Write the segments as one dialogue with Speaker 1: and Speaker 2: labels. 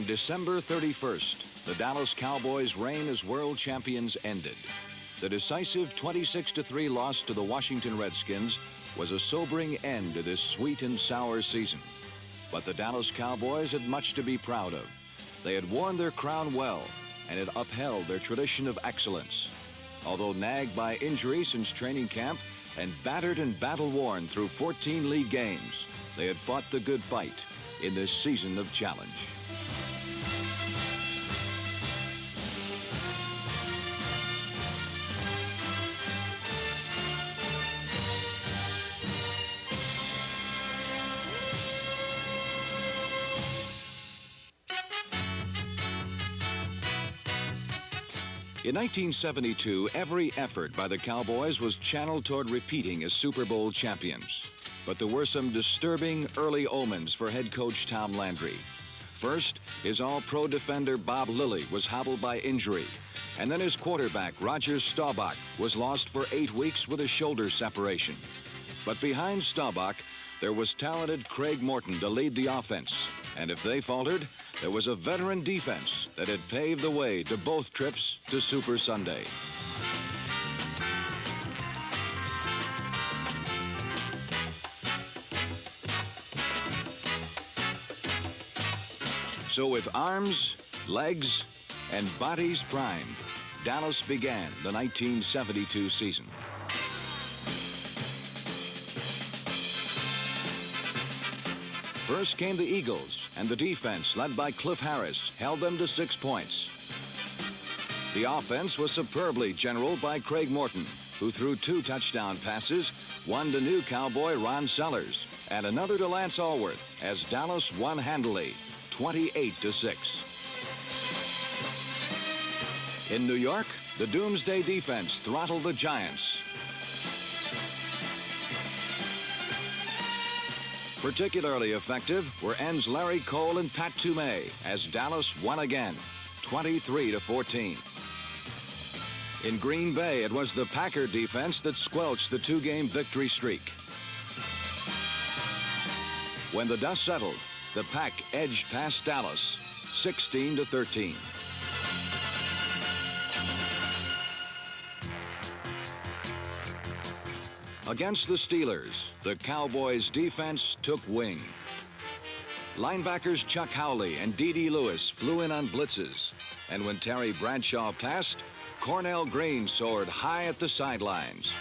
Speaker 1: On December 31st, the Dallas Cowboys' reign as world champions ended. The decisive 26-3 loss to the Washington Redskins was a sobering end to this sweet and sour season. But the Dallas Cowboys had much to be proud of. They had worn their crown well and had upheld their tradition of excellence. Although nagged by injury since training camp and battered and battle-worn through 14 league games, they had fought the good fight in this season of challenge. In 1972, every effort by the Cowboys was channeled toward repeating as Super Bowl champions. But there were some disturbing early omens for head coach Tom Landry. First, his all-pro defender Bob Lilly was hobbled by injury. And then his quarterback, Roger Staubach, was lost for 8 weeks with a shoulder separation. But behind Staubach, there was talented Craig Morton to lead the offense. And if they faltered, there was a veteran defense that had paved the way to both trips to Super Sunday. So with arms, legs, and bodies primed, Dallas began the 1972 season. First came the Eagles, and the defense, led by Cliff Harris, held them to 6 points. The offense was superbly generaled by Craig Morton, who threw 2 touchdown passes, one to new Cowboy Ron Sellers, and another to Lance Allworth, as Dallas won handily, 28-6. In New York, the Doomsday defense throttled the Giants. Particularly effective were ends Larry Cole and Pat Toomey, as Dallas won again, 23-14. In Green Bay, it was the Packer defense that squelched the 2-game victory streak. When the dust settled, the Pack edged past Dallas, 16-13. Against the Steelers, the Cowboys' defense took wing. Linebackers Chuck Howley and D.D. Lewis flew in on blitzes. And when Terry Bradshaw passed, Cornell Green soared high at the sidelines.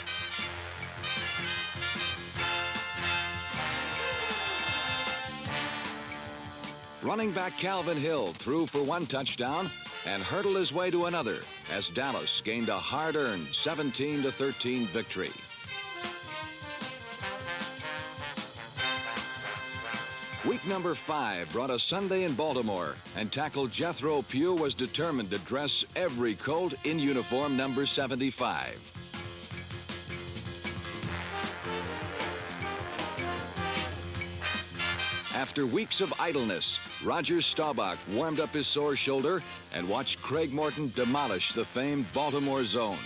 Speaker 1: Running back Calvin Hill threw for 1 touchdown and hurdled his way to another as Dallas gained a hard-earned 17-13 victory. Week number 5 brought a Sunday in Baltimore, and tackle Jethro Pugh was determined to dress every Colt in uniform number 75. After weeks of idleness, Roger Staubach warmed up his sore shoulder and watched Craig Morton demolish the famed Baltimore zone.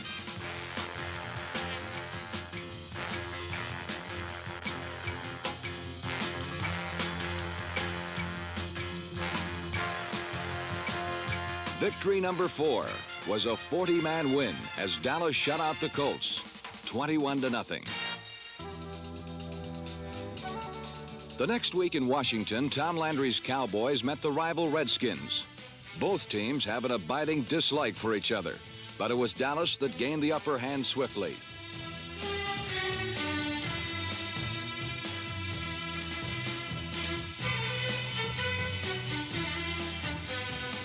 Speaker 1: Victory number 4 was a 40-man win as Dallas shut out the Colts, 21-0. The next week in Washington, Tom Landry's Cowboys met the rival Redskins. Both teams have an abiding dislike for each other, but it was Dallas that gained the upper hand swiftly.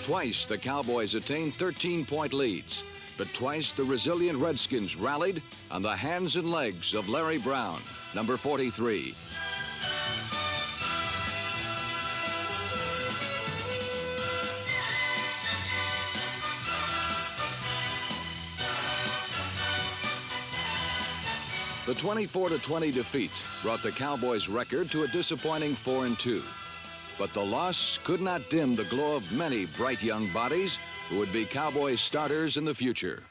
Speaker 1: Twice the Cowboys attained 13-point leads, but twice the resilient Redskins rallied on the hands and legs of Larry Brown, number 43. The 24-20 defeat brought the Cowboys' record to a disappointing 4-2. But the loss could not dim the glow of many bright young bodies who would be Cowboys starters in the future.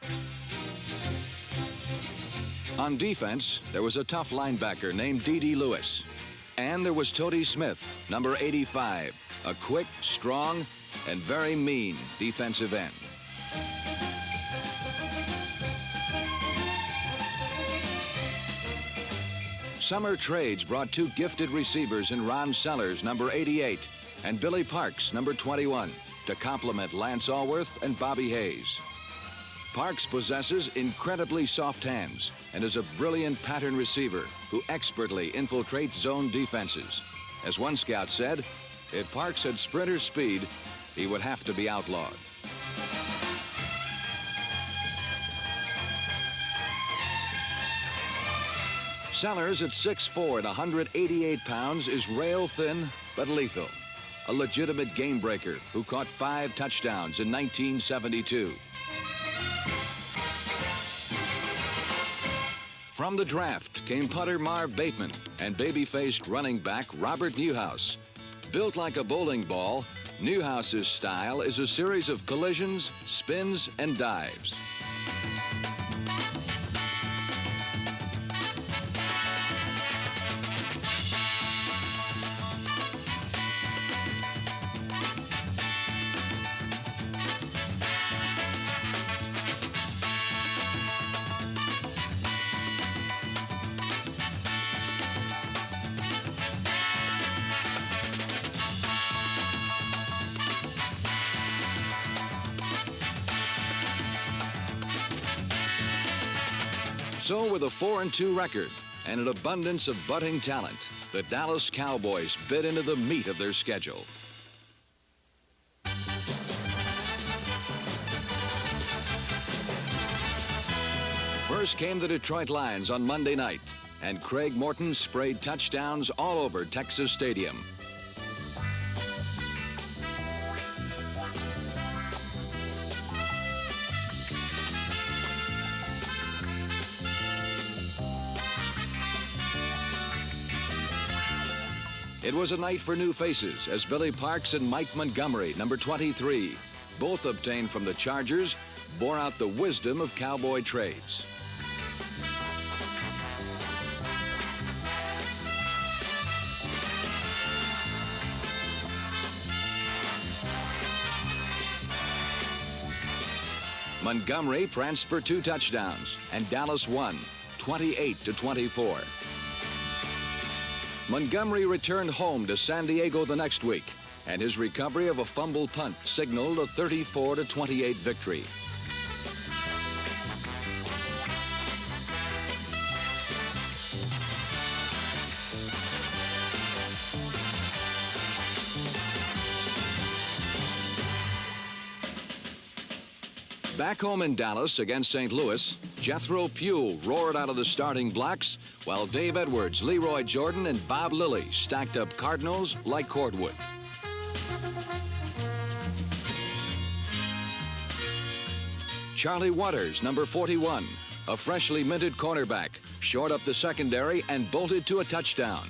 Speaker 1: On defense, there was a tough linebacker named D.D. Lewis. And there was Tody Smith, number 85, a quick, strong, and very mean defensive end. Summer trades brought two gifted receivers in Ron Sellers, number 88, and Billy Parks, number 21, to complement Lance Allworth and Bobby Hayes. Parks possesses incredibly soft hands and is a brilliant pattern receiver who expertly infiltrates zone defenses. As one scout said, if Parks had sprinter speed, he would have to be outlawed. Sellers at 6'4" and 188 pounds is rail thin but lethal. A legitimate game breaker who caught 5 touchdowns in 1972. From the draft came punter Marv Bateman and baby-faced running back Robert Newhouse. Built like a bowling ball, Newhouse's style is a series of collisions, spins, and dives. So with a 4-2 record and an abundance of budding talent, the Dallas Cowboys bit into the meat of their schedule. First came the Detroit Lions on Monday night, and Craig Morton sprayed touchdowns all over Texas Stadium. It was a night for new faces as Billy Parks and Mike Montgomery, number 23, both obtained from the Chargers, bore out the wisdom of cowboy trades. Montgomery pranced for 2 touchdowns, and Dallas won, 28-24. Montgomery returned home to San Diego the next week, and his recovery of a fumbled punt signaled a 34-28 victory. Back home in Dallas against St. Louis, Jethro Pugh roared out of the starting blocks, while Dave Edwards, Leroy Jordan, and Bob Lilly stacked up Cardinals like cordwood. Charlie Waters, number 41, a freshly minted cornerback, shored up the secondary and bolted to a touchdown.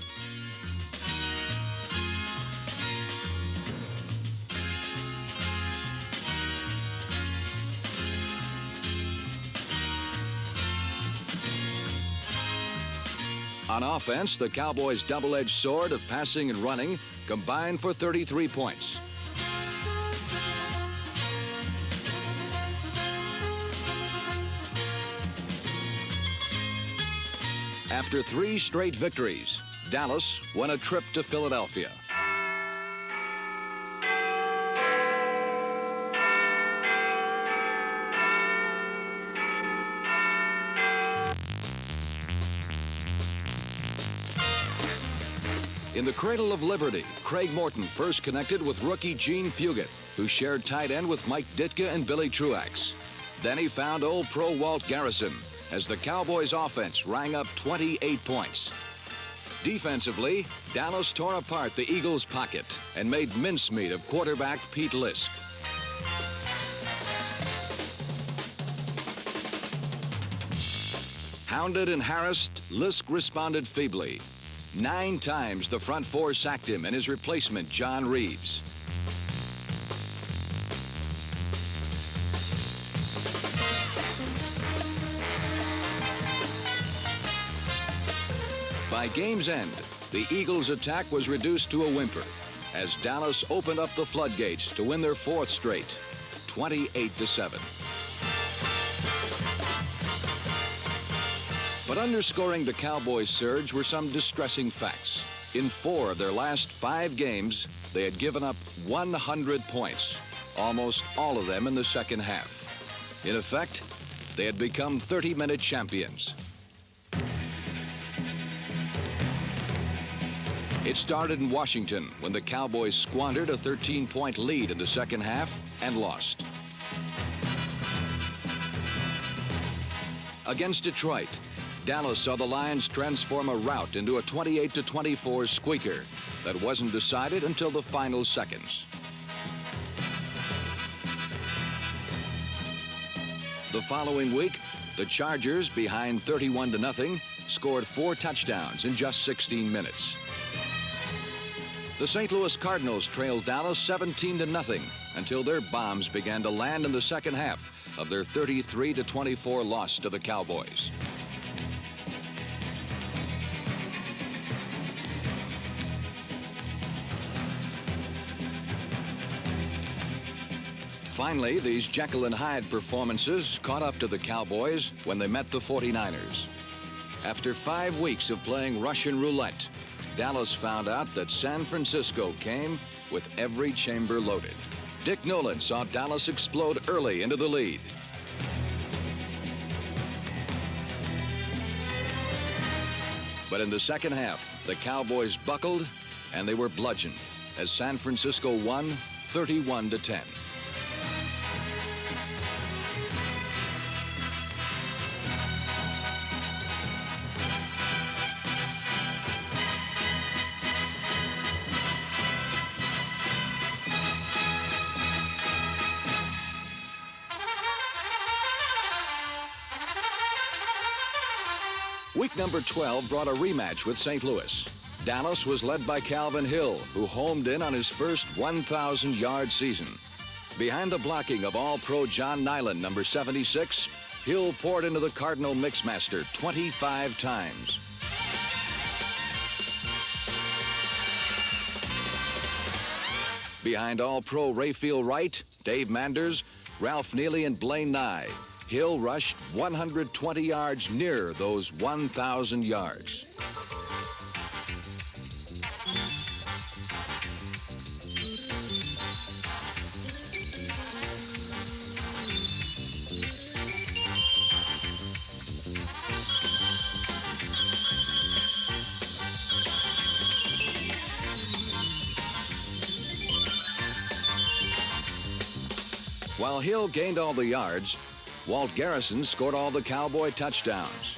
Speaker 1: On offense, the Cowboys' double-edged sword of passing and running combined for 33 points. After 3 straight victories, Dallas won a trip to Philadelphia. In the cradle of liberty, Craig Morton first connected with rookie Gene Fugit, who shared tight end with Mike Ditka and Billy Truax. Then he found old pro Walt Garrison as the Cowboys' offense rang up 28 points. Defensively, Dallas tore apart the Eagles' pocket and made mincemeat of quarterback Pete Lisk. Hounded and harassed, Lisk responded feebly. 9 times the front 4 sacked him and his replacement, John Reeves. By game's end, the Eagles' attack was reduced to a whimper. as Dallas opened up the floodgates to win their fourth straight, 28-7. But underscoring the Cowboys' surge were some distressing facts. In 4 of their last 5 games, they had given up 100 points, almost all of them in the second half. In effect, they had become 30-minute champions. It started in Washington when the Cowboys squandered a 13-point lead in the second half and lost. Against Detroit, Dallas saw the Lions transform a rout into a 28-24 squeaker that wasn't decided until the final seconds. The following week, the Chargers, behind 31-0, scored 4 touchdowns in just 16 minutes. The St. Louis Cardinals trailed Dallas 17-0 until their bombs began to land in the second half of their 33-24 loss to the Cowboys. Finally, these Jekyll and Hyde performances caught up to the Cowboys when they met the 49ers. After 5 weeks of playing Russian roulette, Dallas found out that San Francisco came with every chamber loaded. Dick Nolan saw Dallas explode early into the lead. But in the second half, the Cowboys buckled and they were bludgeoned as San Francisco won 31-10. Week number 12 brought a rematch with St. Louis. Dallas was led by Calvin Hill, who homed in on his first 1,000-yard season. Behind the blocking of All-Pro John Nyland, number 76, Hill poured into the Cardinal Mixmaster 25 times. Behind All-Pro Rayfield Wright, Dave Manders, Ralph Neely, and Blaine Nye, Hill rushed 120 yards near those 1,000 yards. While Hill gained all the yards, Walt Garrison scored all the Cowboy touchdowns.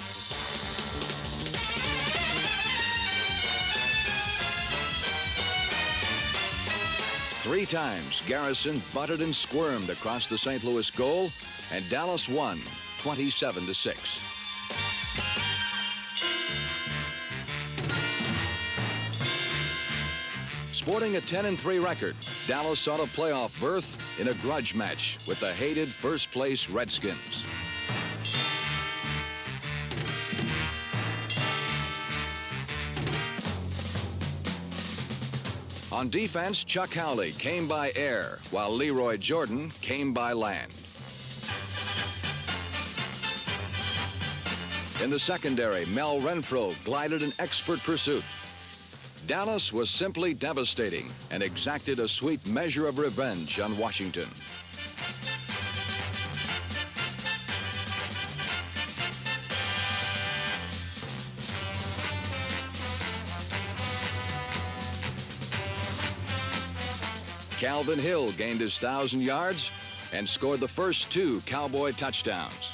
Speaker 1: Three times, Garrison butted and squirmed across the St. Louis goal, and Dallas won 27-6. Sporting a 10-3 record, Dallas sought a playoff berth in a grudge match with the hated first-place Redskins. On defense, Chuck Howley came by air, while Leroy Jordan came by land. In the secondary, Mel Renfro glided in expert pursuit. Dallas was simply devastating and exacted a sweet measure of revenge on Washington. Calvin Hill gained his 1,000 yards and scored the first 2 Cowboy touchdowns.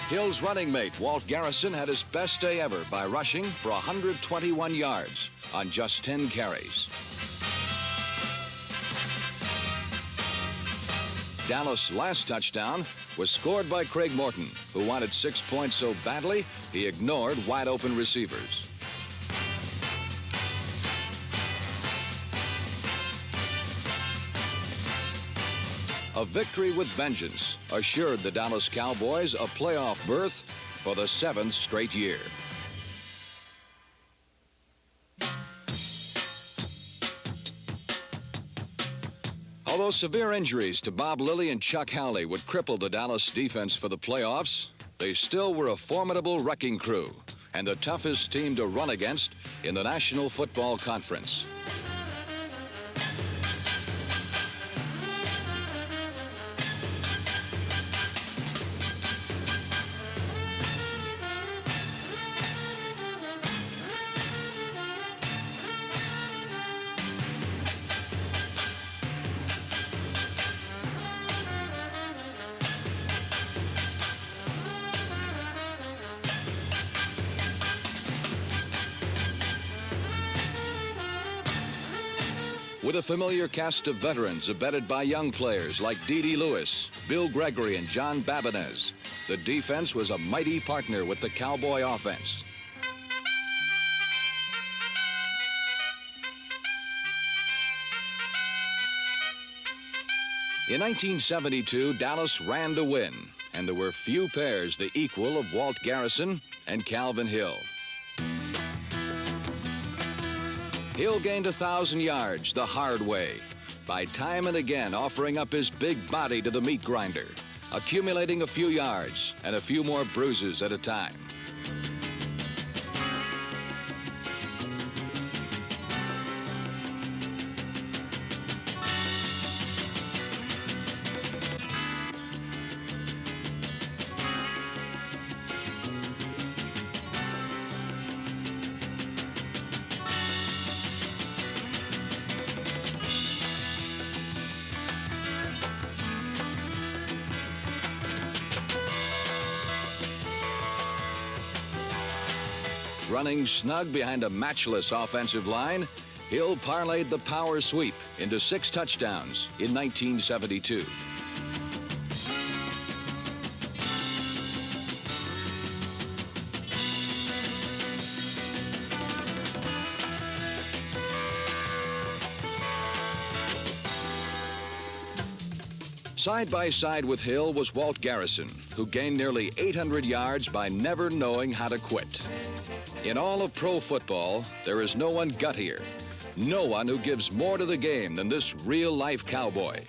Speaker 1: Hill's running mate, Walt Garrison, had his best day ever by rushing for 121 yards on just 10 carries. Dallas' last touchdown was scored by Craig Morton, who wanted 6 points so badly he ignored wide-open receivers. A victory with vengeance assured the Dallas Cowboys a playoff berth for the 7th straight year. Although severe injuries to Bob Lilly and Chuck Howley would cripple the Dallas defense for the playoffs, they still were a formidable wrecking crew and the toughest team to run against in the National Football Conference. With a familiar cast of veterans abetted by young players like D.D. Lewis, Bill Gregory, and John Babinez, the defense was a mighty partner with the Cowboy offense. In 1972, Dallas ran to win, and there were few pairs the equal of Walt Garrison and Calvin Hill. Hill gained 1,000 yards the hard way by time and again offering up his big body to the meat grinder, accumulating a few yards and a few more bruises at a time. Running snug behind a matchless offensive line, Hill parlayed the power sweep into 6 touchdowns in 1972. Side by side with Hill was Walt Garrison, who gained nearly 800 yards by never knowing how to quit. In all of pro football, there is no one guttier, no one who gives more to the game than this real-life cowboy.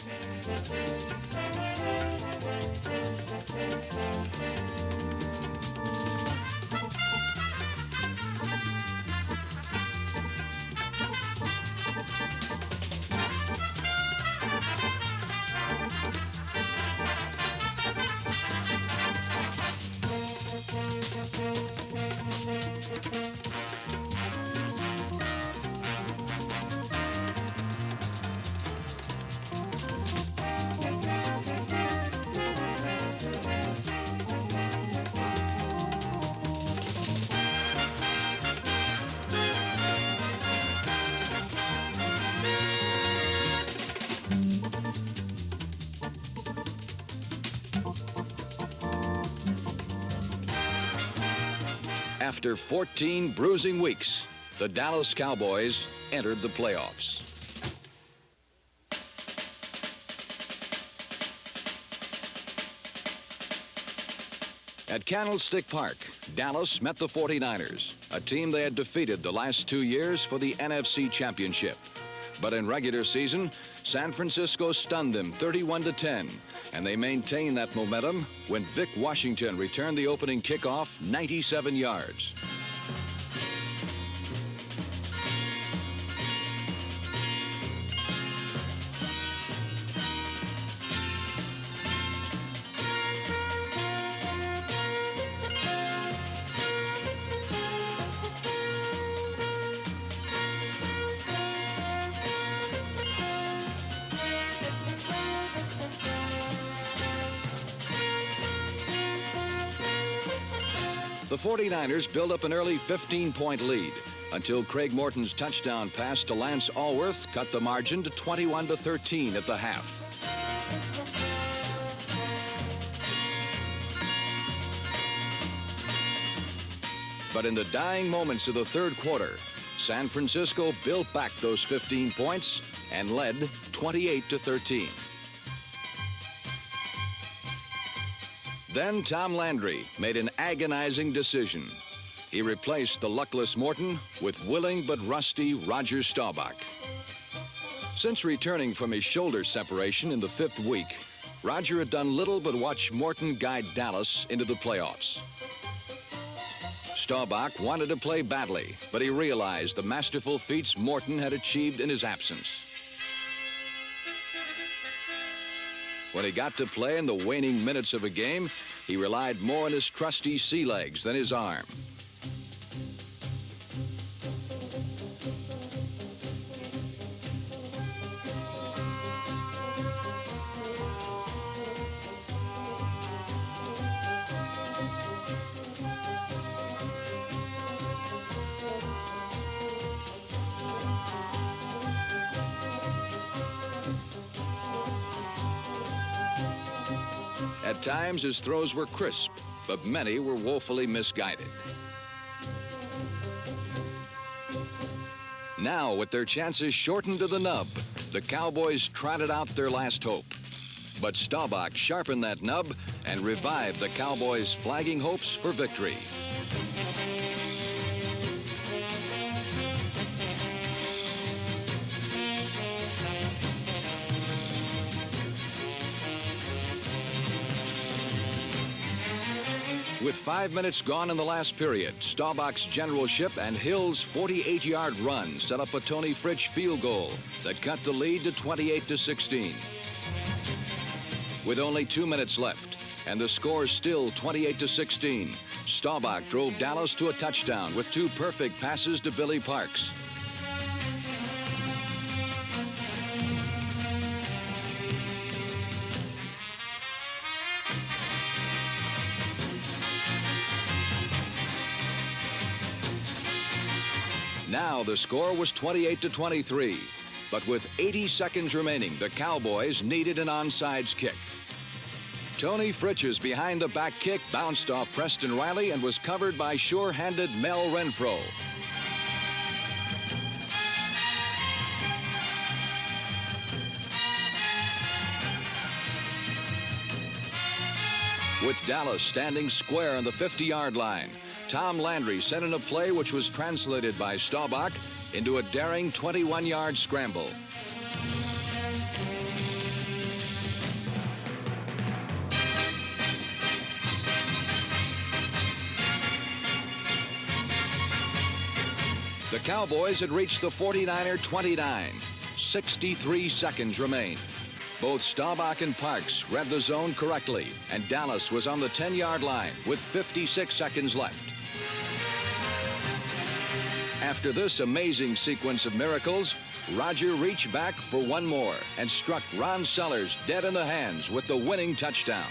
Speaker 1: After 14 bruising weeks, the Dallas Cowboys entered the playoffs. At Candlestick Park, Dallas met the 49ers, a team they had defeated the last 2 years for the NFC Championship. But in regular season, San Francisco stunned them 31-10, and they maintained that momentum when Vic Washington returned the opening kickoff 97 yards. The 49ers built up an early 15-point lead until Craig Morton's touchdown pass to Lance Alworth cut the margin to 21-13 at the half. But in the dying moments of the third quarter, San Francisco built back those 15 points and led 28-13. Then Tom Landry made an agonizing decision. He replaced the luckless Morton with willing but rusty Roger Staubach. Since returning from his shoulder separation in the 5th week, Roger had done little but watch Morton guide Dallas into the playoffs. Staubach wanted to play badly, but he realized the masterful feats Morton had achieved in his absence. When he got to play in the waning minutes of a game, he relied more on his trusty sea legs than his arm. At times, his throws were crisp, but many were woefully misguided. Now, with their chances shortened to the nub, the Cowboys trotted out their last hope. But Staubach sharpened that nub and revived the Cowboys' flagging hopes for victory. With 5 minutes gone in the last period, Staubach's generalship and Hill's 48-yard run set up a Tony Fritsch field goal that cut the lead to 28-16. With only 2 minutes left and the score still 28-16, Staubach drove Dallas to a touchdown with 2 perfect passes to Billy Parks. Now the score was 28-23, but with 80 seconds remaining, the Cowboys needed an onside kick. Tony Fritsch's behind-the-back kick bounced off Preston Riley and was covered by sure-handed Mel Renfro. With Dallas standing square on the 50-yard line, Tom Landry sent in a play which was translated by Staubach into a daring 21-yard scramble. The Cowboys had reached the 49er 29. 63 seconds remained. Both Staubach and Parks read the zone correctly, and Dallas was on the 10-yard line with 56 seconds left. After this amazing sequence of miracles, Roger reached back for one more and struck Ron Sellers dead in the hands with the winning touchdown.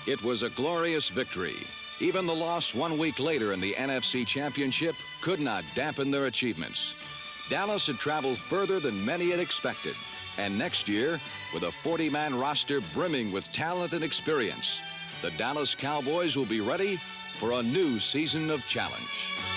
Speaker 1: It was a glorious victory. Even the loss 1 week later in the NFC Championship could not dampen their achievements. Dallas had traveled further than many had expected. And next year, with a 40-man roster brimming with talent and experience, the Dallas Cowboys will be ready for a new season of challenge.